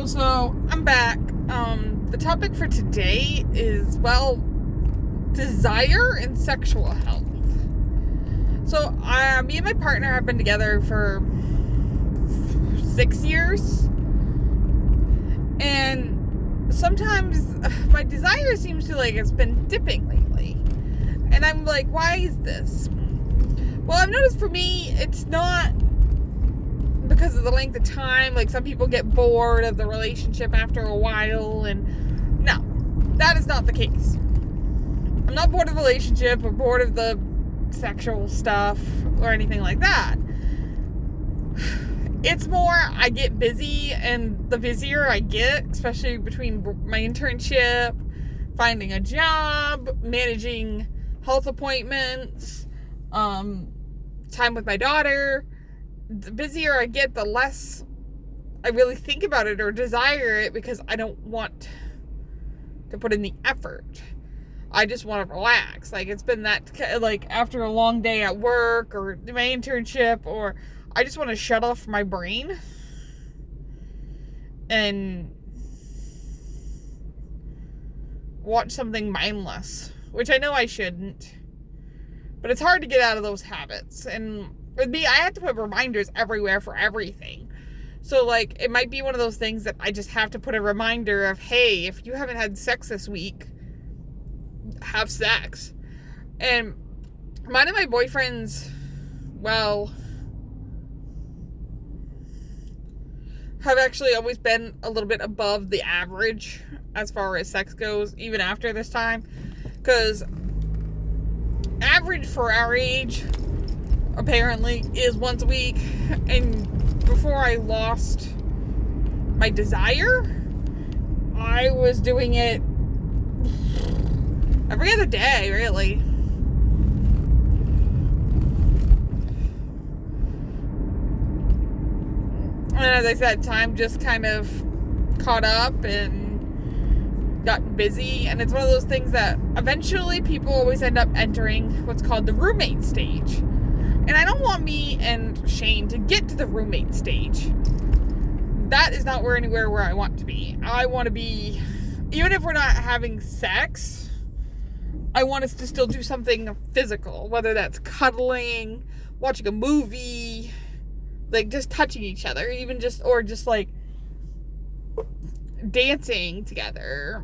Hello, so I'm back. The topic for today is, desire and sexual health. So, me and my partner have been together for 6 years, and sometimes my desire seems to, it's been dipping lately. And I'm like, why is this? Well, I've noticed for me, it's not because of the length of time. Like, some people get bored of the relationship after a while, and no, that is not the case. I'm not bored of the relationship or bored of the sexual stuff or anything like that. It's more, I get busy, and the busier I get, especially between my internship, finding a job, managing health appointments, time with my daughter, the busier I get, the less I really think about it or desire it, because I don't want to put in the effort. I just want to relax. Like, it's been that, after a long day at work or my internship, or I just want to shut off my brain and watch something mindless, which I know I shouldn't, but it's hard to get out of those habits. And with me, I have to put reminders everywhere for everything. So, it might be one of those things that I just have to put a reminder of, hey, if you haven't had sex this week, have sex. And mine and my boyfriend's, have actually always been a little bit above the average as far as sex goes, even after this time. Because average for our age, apparently, is once a week. And before I lost my desire, I was doing it every other day, really. And as I said, time just kind of caught up and got busy. And it's one of those things that eventually people always end up entering what's called the roommate stage. And I don't want me and Shane to get to the roommate stage. That is not anywhere where I want to be. I want to be, even if we're not having sex, I want us to still do something physical, whether that's cuddling, watching a movie, just touching each other, or dancing together,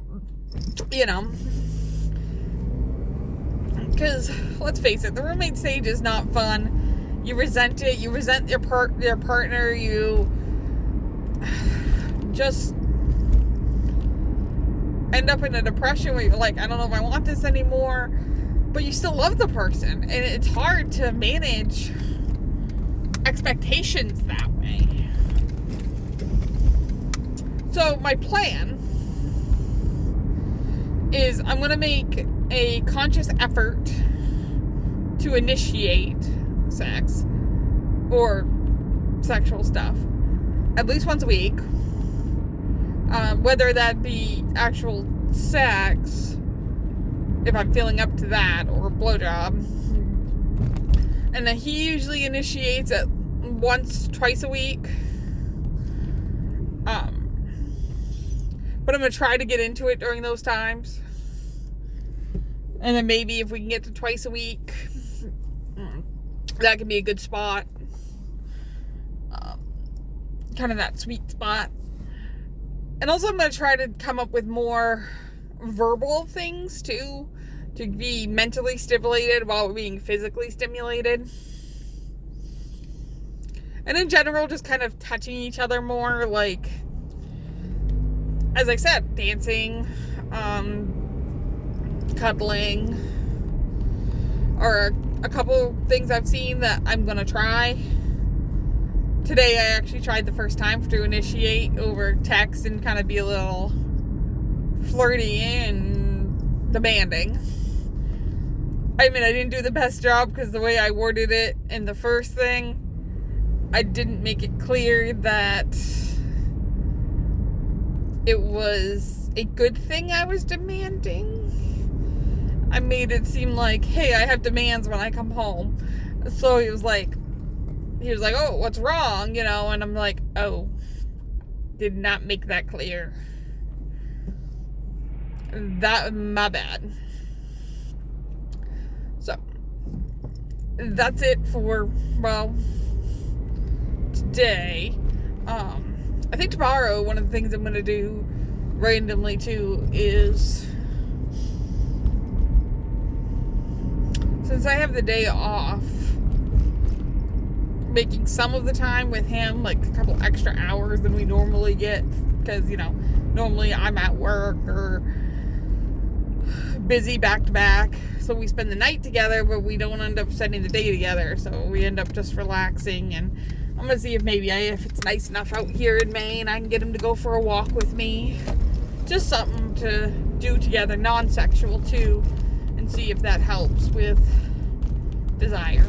because let's face it, the roommate stage is not fun. You resent it. You resent your partner. You just end up in a depression where you're like, I don't know if I want this anymore, but you still love the person, and it's hard to manage expectations that way. So my plan is I'm going to make a conscious effort to initiate sex or sexual stuff at least once a week, whether that be actual sex, if I'm feeling up to that, or a blowjob. And then he usually initiates it twice a week. But I'm going to try to get into it during those times. And then maybe if we can get to twice a week, that can be a good spot. Kind of that sweet spot. And also I'm going to try to come up with more verbal things too, to be mentally stimulated while being physically stimulated. And in general, just kind of touching each other more, as I said, dancing, cuddling, or a couple things I've seen that I'm going to try. Today I actually tried the first time to initiate over text and kind of be a little flirty and demanding. I mean, I didn't do the best job because the way I worded it in the first thing, I didn't make it clear that it was a good thing I was demanding. I made it seem like, hey, I have demands when I come home. So he was like, oh, what's wrong? And I'm like, oh, did not make that clear. That, my bad. So, that's it for, well, today. I think tomorrow, one of the things I'm going to do randomly too is, since I have the day off, making some of the time with him, like a couple extra hours than we normally get, because, you know, normally I'm at work or busy back to back, so we spend the night together, but we don't end up spending the day together, so we end up just relaxing. And I'm gonna see if maybe if it's nice enough out here in Maine, I can get him to go for a walk with me, just something to do together, non-sexual too, and see if that helps with desire.